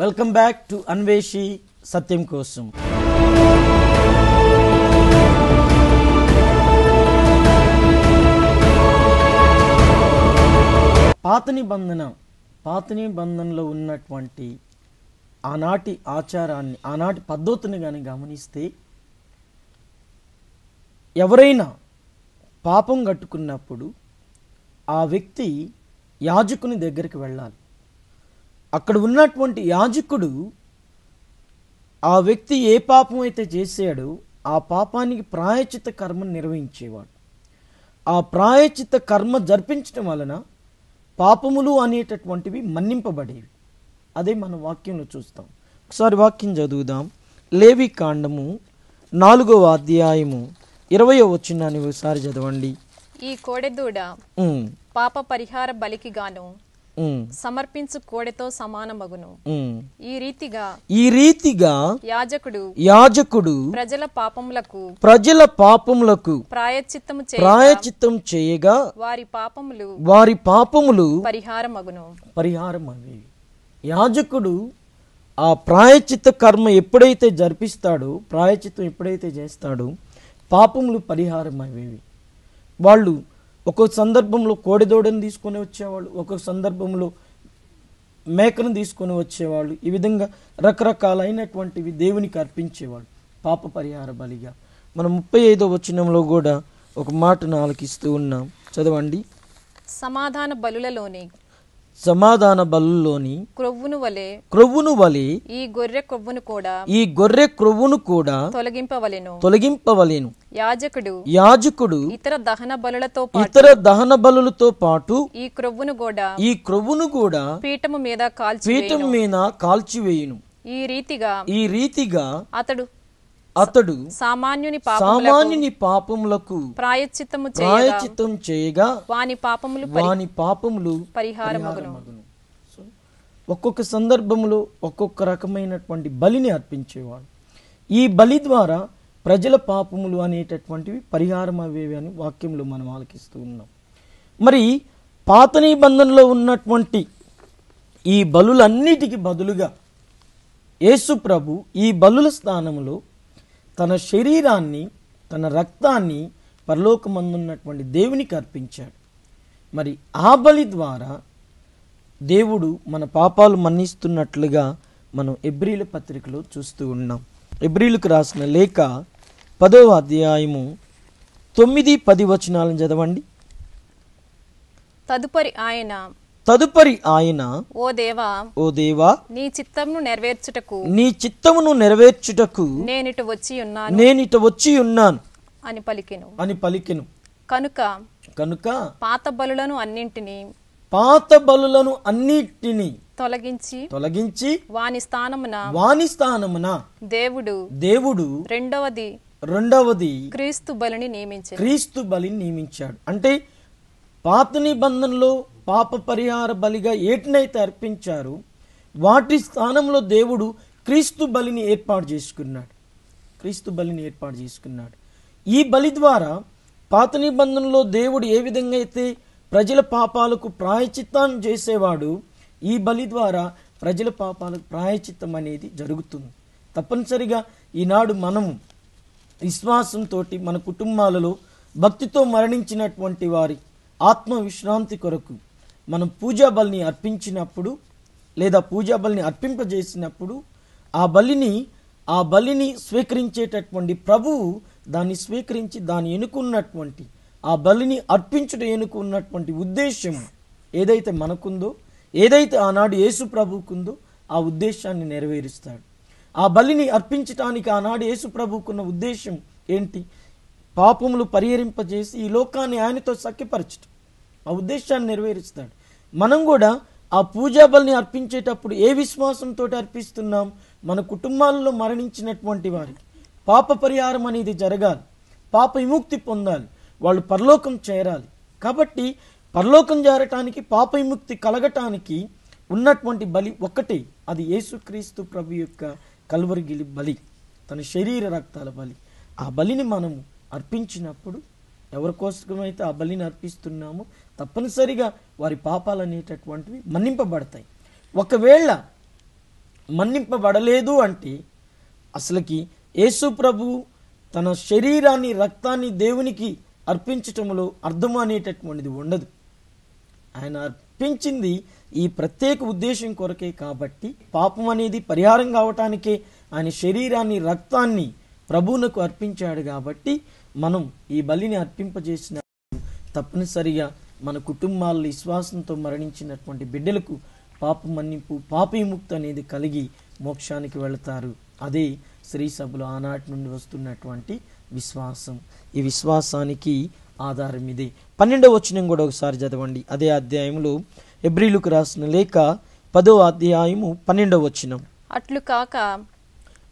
Welcome back to Anveshi సత్యం కోసం. పాత నిబంధనలో ఉన్నటువంటి ఆనాటి ఆచారాన్ని, ఆనాటి పద్ధతిని కానీ గమనిస్తే, ఎవరైనా పాపం కట్టుకున్నప్పుడు ఆ వ్యక్తి యాజకుని దగ్గరికి వెళ్ళాలి. అక్కడ ఉన్నటువంటి యాజకుడు ఆ వ్యక్తి ఏ పాపం అయితే చేశాడో ఆ పాపానికి ప్రాయశ్చిత్త కర్మను నిర్వహించేవాడు. ఆ ప్రాయశ్చిత్త కర్మ జరిపించడం వలన పాపములు అనేటటువంటివి మన్నింపబడేవి. అదే మన వాక్యంలో చూస్తాం. ఒకసారి వాక్యం చదువుదాం. లేవి కాండము 4వ అధ్యాయము 20వ వచనాన్ని ఒకసారి చదవండి. ఈ కోడెదూడ పాప పరిహార బలికి గాను సమర్పించు కోడెతో సమానమగును. ఈ రీతిగా యాజకుడు ప్రజల పాపములకు ప్రాయశ్చిత్తము చేయగా వారి పాపములు పరిహారమగును. యాజకుడు ఆ ప్రాయశ్చిత్త కర్మ ఎప్పుడైతే జరిపిస్తాడో, ప్రాయశ్చిత్తం ఎప్పుడైతే చేస్తాడో పాపములు పరిహారమయ్యేవి. వాళ్ళు ఒక్కొక్క సందర్భంలో కోడెదూడను తీసుకొని వచ్చేవాళ్ళు, ఒక్కొక్క సందర్భంలో మేకను తీసుకొని వచ్చేవాళ్ళు. ఈ విధంగా రకరకాలైనటువంటివి దేవునికి అర్పించేవాళ్ళు పాప పరిహార బలిగా. మనం 35వ వచనంలో కూడా ఒక మాటను ఆలకిస్తూ ఉన్నాం. చదవండి. సమాధాన బలుల్లోని క్రొవ్వును వలె ఈ గొర్రె క్రొవ్వును కూడా తొలగింపవలెను. యాజకుడు ఇతర దహన బలులతో పాటు ఈ క్రొవ్వును కూడా పీఠము మీద కాల్చివేయును. ఈ రీతిగా అతడు సామాన్యుని పాపములకు ప్రాయశ్చిత్తం చేయగా వాని పాపములు పరిహారమగును. ఒక్కొక్క సందర్భంలో ఒక్కొక్క రకమైనటువంటి బలిని అర్పించేవాడు. ఈ బలి ద్వారా ప్రజల పాపములు అనేటటువంటివి పరిహారం అవేవి అని వాక్యంలో మనం ఆలకిస్తూ ఉన్నాం. మరి పాత నిబంధనలో ఉన్నటువంటి ఈ బలులన్నిటికీ బదులుగా యేసు ప్రభు ఈ బలుల స్థానంలో తన శరీరాన్ని, తన రక్తాన్ని పరలోకమందున్నటువంటి దేవునికి అర్పించాడు. మరి ఆ బలి ద్వారా దేవుడు మన పాపాలు మన్నిస్తున్నట్లుగా మనం ఎబ్రీల పత్రికలో చూస్తూ ఉన్నాం. ఎబ్రీలకు రాసిన లేఖ 10వ అధ్యాయము 9-10 వచనాలను చదవండి. తదుపరి ఆయన ఓ దేవా నీ చిత్తమును నెరవేర్చుటకు నేనిట వచ్చి ఉన్నాను అని పలికెను. కనుక పాత బలులను అన్నిటిని తొలగించి వాని స్థానమున దేవుడు రెండవది క్రీస్తు బలిని నియమించాడు. అంటే పాత నిబంధనలో పాప పరిహార బలిగా ఏటినైతే అర్పించారు, వాటి స్థానంలో దేవుడు క్రీస్తు బలిని ఏర్పాటు చేసుకున్నాడు. ఈ బలి ద్వారా పాత నిబంధనలో దేవుడు ఏ విధంగా అయితే ప్రజల పాపాలకు ప్రాయశ్చిత్తాన్ని చేసేవాడు, ఈ బలి ద్వారా ప్రజల పాపాలకు ప్రాయశ్చిత్తం అనేది జరుగుతుంది. తప్పనిసరిగా ఈనాడు మనము విశ్వాసంతో మన కుటుంబాలలో భక్తితో మరణించినటువంటి వారి ఆత్మ విశ్రాంతి కొరకు మనం పూజా బలిని అర్పించినప్పుడు, లేదా పూజా బలిని అర్పింపజేసినప్పుడు ఆ బలిని స్వీకరించేటటువంటి ప్రభువు దాన్ని స్వీకరించి దాని ఎన్నుకున్నటువంటి ఆ బలిని అర్పించుట ఎన్నుకున్నటువంటి ఉద్దేశం ఏదైతే మనకుందో, ఏదైతే ఆనాడు యేసు ప్రభువుకుందో ఆ ఉద్దేశాన్ని నెరవేరుస్తాడు. ఆ బలిని అర్పించటానికి ఆనాడు యేసు ప్రభువుకున్న ఉద్దేశం ఏంటి? పాపములు పరిహరింపజేసి ఈ లోకాన్ని ఆయనతో సఖ్యపరచటం. ఆ ఉద్దేశాన్ని నెరవేరుస్తాడు. మనం కూడా ఆ పూజా బలిని అర్పించేటప్పుడు ఏ విశ్వాసంతో అర్పిస్తున్నాం? మన కుటుంబాలలో మరణించినటువంటి వారికి పాప పరిహారం అనేది జరగాలి, పాప విముక్తి పొందాలి, వాళ్ళు పరలోకం చేరాలి. కాబట్టి పరలోకం చేరటానికి, పాప విముక్తి కలగటానికి ఉన్నటువంటి బలి ఒక్కటే, అది యేసుక్రీస్తు ప్రభు యొక్క కల్వరిగిలి బలి, తన శరీర రక్తాల బలి. ఆ బలిని మనము అర్పించినప్పుడు ఎవరి కోసమైతే ఆ బలిని అర్పిస్తున్నామో తప్పనిసరిగా వారి పాపాలు అనేటటువంటివి మన్నింపబడతాయి. ఒకవేళ మన్నింపబడలేదు అంటే అసలుకి యేసు ప్రభు తన శరీరాన్ని రక్తాన్ని దేవునికి అర్పించటంలో అర్థం అనేటటువంటిది ఉండదు. ఆయన అర్పించింది ఈ ప్రత్యేక ఉద్దేశం కొరకే. కాబట్టి పాపం అనేది పరిహారం కావటానికే ఆయన శరీరాన్ని రక్తాన్ని ప్రభువునకు అర్పించాడు. కాబట్టి మనం ఈ బలిని అర్పింపజేసిన తప్పనిసరిగా మన కుటుంబాల్లో విశ్వాసంతో మరణించినటువంటి బిడ్డలకు పాప మన్నింపు పాప విముక్తి అనేది కలిగి మోక్షానికి వెళతారు. అదే శ్రీ సభలో ఆనాటి నుండి వస్తున్నటువంటి విశ్వాసం. ఈ విశ్వాసానికి ఆధారం ఇదే. 12వ వచనం కూడా ఒకసారి చదవండి. అదే అధ్యాయంలో హెబ్రీయులకు రాసిన లేఖ 10వ అధ్యాయము 12వ వచనం.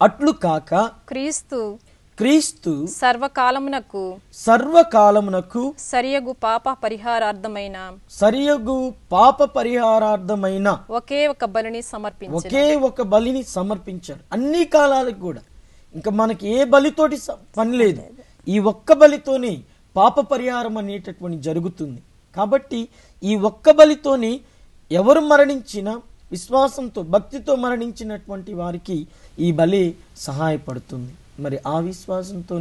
అట్లు కాక క్రీస్తు సర్వకాలమునకు సరియగు పాప పరిహారార్థమైన ఒకే ఒక బలిని సమర్పించారు. అన్ని కాలాలకు కూడా ఇంకా మనకి ఏ బలితోటి పని లేదు. ఈ ఒక్క బలితోనే పాప పరిహారం అనేటటువంటి జరుగుతుంది. కాబట్టి ఈ ఒక్క బలితోనే ఎవరు మరణించినా విశ్వాసంతో భక్తితో మరణించినటువంటి వారికి ఈ బలి సహాయపడుతుంది. మరి ఆ విశ్వాసంతో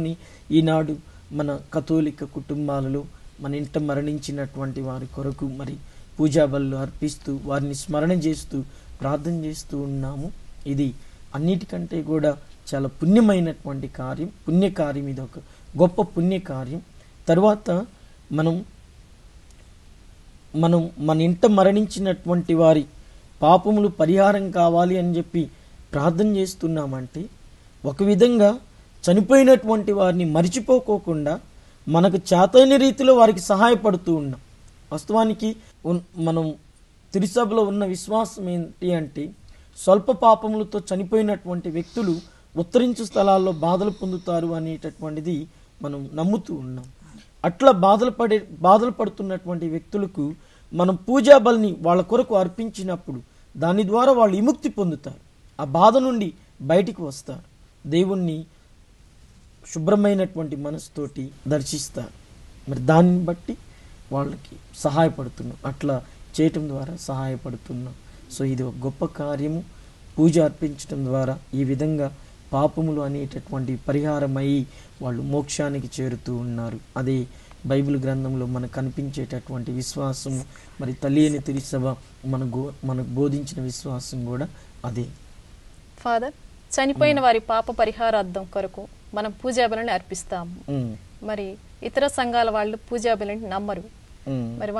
ఈనాడు మన కథోలిక కుటుంబాలలో మన ఇంట మరణించినటువంటి వారి కొరకు మరి పూజా బలులు అర్పిస్తూ వారిని స్మరణ చేస్తూ ప్రార్థన చేస్తూ ఉన్నాము. ఇది అన్నిటికంటే కూడా చాలా పుణ్యమైనటువంటి కార్యం. పుణ్యకార్యం, ఇది ఒక గొప్ప పుణ్యకార్యం. తర్వాత మనం మన ఇంట మరణించినటువంటి వారి పాపములు పరిహారం కావాలి అని చెప్పి ప్రార్థన చేస్తున్నామంటే ఒక విధంగా చనిపోయినటువంటి వారిని మరిచిపోకోకుండా మనకు చేతైన రీతిలో వారికి సహాయపడుతూ ఉన్నాం. వాస్తవానికి మనం తిరుసభలో ఉన్న విశ్వాసం ఏంటి అంటే స్వల్ప పాపములతో చనిపోయినటువంటి వ్యక్తులు ఉత్తరించు స్థలాల్లో బాధలు పొందుతారు అనేటటువంటిది మనం నమ్ముతూ ఉన్నాం. అట్లా బాధలు పడుతున్నటువంటి వ్యక్తులకు మనం పూజా బలిని వాళ్ళ కొరకు అర్పించినప్పుడు దాని ద్వారా వాళ్ళు విముక్తి పొందుతారు. ఆ బాధ నుండి బయటికి వస్తారు. దేవుణ్ణి శుభ్రమైనటువంటి మనసుతోటి దర్శిస్తారు. మరి దాన్ని బట్టి వాళ్ళకి సహాయపడుతున్నాం. అట్లా చేయటం ద్వారా సహాయపడుతున్నాం. సో ఇది ఒక గొప్ప కార్యము. పూజ అర్పించడం ద్వారా ఈ విధంగా పాపములు అనేటటువంటి పరిహారమై వాళ్ళు మోక్షానికి చేరుతూ ఉన్నారు. అదే బైబిల్ గ్రంథంలో మనకు కనిపించేటటువంటి విశ్వాసము. మరి తల్లి అని తిరుసభ మనకు బోధించిన విశ్వాసం కూడా అదే. ఫాదర్, చనిపోయిన వారి పాప పరిహారార్థం కొరకు మనం పూజా బలిని అర్పిస్తాము. మరి ఇతర సంఘాల వాళ్ళు పూజా బలిని నమ్మరు. మరి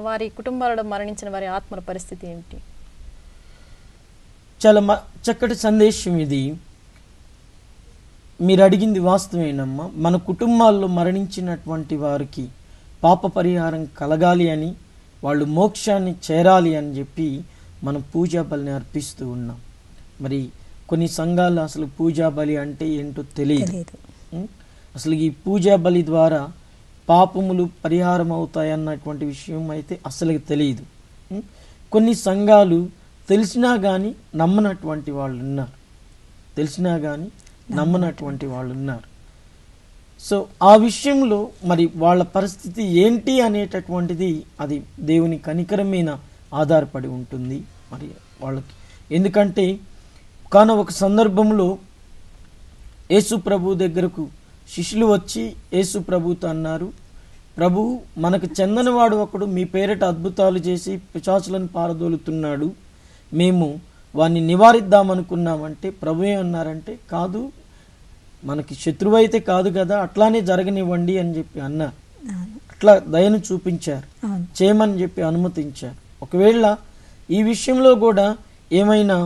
వారి కుటుంబాలలో మరణించిన వారి ఆత్మల పరిస్థితి ఏమిటి? చాలా చక్కటి సందేశం ఇది. మీరు అడిగింది వాస్తవేనమ్మా. మన కుటుంబాల్లో మరణించినటువంటి వారికి పాప పరిహారం కలగాలి అని, వాళ్ళు మోక్షాన్ని చేరాలి అని చెప్పి మనం పూజా బలిని అర్పిస్తూ ఉన్నాం. మరి కొన్ని సంఘాలు అసలు పూజా బలి అంటే ఏంటో తెలియదు. అసలు ఈ పూజా బలి ద్వారా పాపములు పరిహారం అవుతాయన్నటువంటి విషయం అయితే అసలు తెలియదు. కొన్ని సంఘాలు తెలిసినా కానీ నమ్మనటువంటి వాళ్ళు ఉన్నారు. సో ఆ విషయంలో మరి వాళ్ళ పరిస్థితి ఏంటి అనేటటువంటిది అది దేవుని కనికరం మీద ఆధారపడి ఉంటుంది మరి వాళ్ళకి. ఎందుకంటే కాన ఒక సందర్భంలో యేసు ప్రభు దగ్గరకు శిష్యులు వచ్చి యేసు ప్రభుతో అన్నారు, ప్రభు, మనకు చెందనివాడు ఒకడు మీ పేరిట అద్భుతాలు చేసి పిశాచులను పారదోలుతున్నాడు, మేము వాడిని నివారిద్దామనుకున్నామంటే ప్రభు ఏమన్నారంటే, కాదు, మనకి శత్రువు అయితే కాదు కదా, అట్లానే జరగనివ్వండి అని చెప్పి అన్నారు. అట్లా దయను చూపించారు, చేయమని చెప్పి అనుమతించారు. ఒకవేళ ఈ విషయంలో కూడా ఏమైనా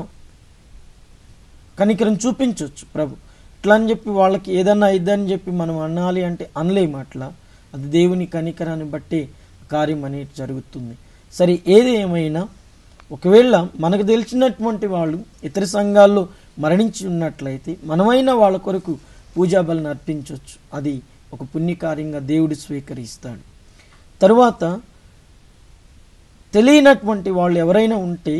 కనికరం చూపించవచ్చు ప్రభు. ఇట్లా అని చెప్పి వాళ్ళకి ఏదన్నా ఇద్దని చెప్పి మనం అనాలి అంటే అనలేము. అట్లా అది దేవుని కనికరాన్ని బట్టే కార్యం అనేది జరుగుతుంది. సరే, ఏది ఏమైనా ఒకవేళ మనకు తెలిసినటువంటి వాళ్ళు ఇతర సంఘాల్లో మరణించి ఉన్నట్లయితే మనమైనా వాళ్ళ కొరకు పూజా బలిని అర్పించవచ్చు. అది ఒక పుణ్యకార్యంగా దేవుడు స్వీకరిస్తాడు. తరువాత తెలియనటువంటి వాళ్ళు ఎవరైనా ఉంటే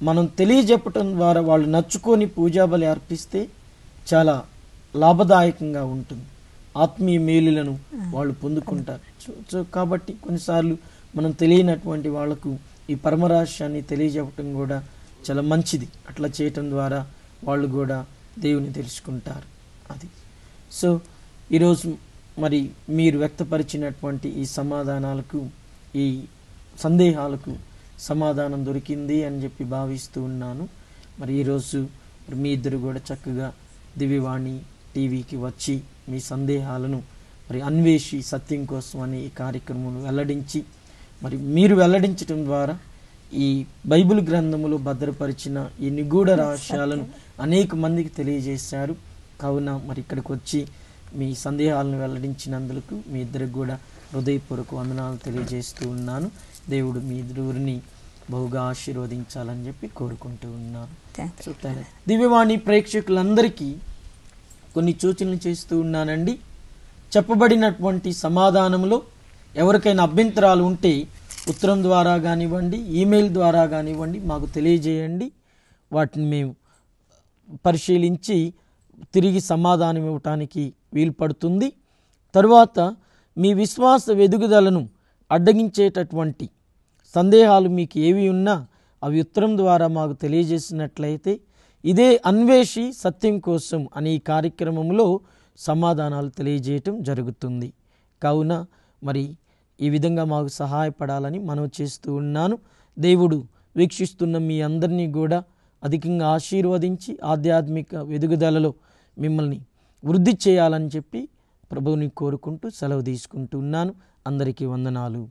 మనం తెలియజెప్పటం ద్వారా వాళ్ళు నచ్చుకొని పూజా బలి అర్పిస్తే చాలా లాభదాయకంగా ఉంటుంది. ఆత్మీయ మేలులను వాళ్ళు పొందుకుంటారు. సో కాబట్టి కొన్నిసార్లు మనం తెలియనటువంటి వాళ్లకు ఈ పరమరహస్యాన్ని తెలియజెప్పటం కూడా చాలా మంచిది. అట్లా చేయటం ద్వారా వాళ్ళు కూడా దేవుని తెలుసుకుంటారు. అది సో ఈరోజు మరి మీరు వ్యక్తపరిచినటువంటి ఈ సమాధానాలకు, ఈ సందేహాలకు సమాధానం దొరికింది అని చెప్పి భావిస్తూ ఉన్నాను. మరి ఈరోజు మీ ఇద్దరు కూడా చక్కగా దివ్యవాణి టీవీకి వచ్చి మీ సందేహాలను మరి అన్వేషి సత్యం కోసం అనే ఈ కార్యక్రమం వెల్లడించి, మరి మీరు వెల్లడించటం ద్వారా ఈ బైబిల్ గ్రంథములో భద్రపరిచిన ఈ నిగూఢ రహస్యాలను అనేక మందికి తెలియజేశారు. కావున మరి ఇక్కడికి వచ్చి మీ సందేహాలను వెల్లడించినందుకు మీ ఇద్దరికి కూడా హృదయపూర్వక వందనాలు తెలియజేస్తూ ఉన్నాను. దేవుడు మీ ఇద్దరిని బహుగా ఆశీర్వదించాలని చెప్పి కోరుకుంటూ ఉన్నాను. దివ్యవాణి ప్రేక్షకులందరికీ కొన్ని సూచనలు చేస్తూ ఉన్నానండి. చెప్పబడినటువంటి సమాధానంలో ఎవరికైనా అభ్యంతరాలు ఉంటే ఉత్తరం ద్వారా కానివ్వండి, ఈమెయిల్ ద్వారా కానివ్వండి మాకు తెలియజేయండి. వాటిని మేము పరిశీలించి తిరిగి సమాధానం ఇవ్వటానికి వీలు పడుతుంది. తరువాత మీ విశ్వాస ఎదుగుదలను అడ్డగించేటటువంటి సందేహాలు మీకు ఏవి ఉన్నా అవి ఉత్తరం ద్వారా మాకు తెలియజేసినట్లయితే ఇదే అన్వేషి సత్యం కోసం అనే ఈ కార్యక్రమంలో సమాధానాలు తెలియజేయటం జరుగుతుంది. కావున మరి ఈ విధంగా మాకు సహాయపడాలని మనవి చేస్తూ ఉన్నాను. దేవుడు వీక్షిస్తున్న మీ అందరినీ కూడా అధికంగా ఆశీర్వదించి ఆధ్యాత్మిక ఎదుగుదలలో మిమ్మల్ని వృద్ధి చేయాలని చెప్పి ప్రభువుని కోరుకుంటూ సెలవు తీసుకుంటూ ఉన్నాను. అందరికీ వందనాలు.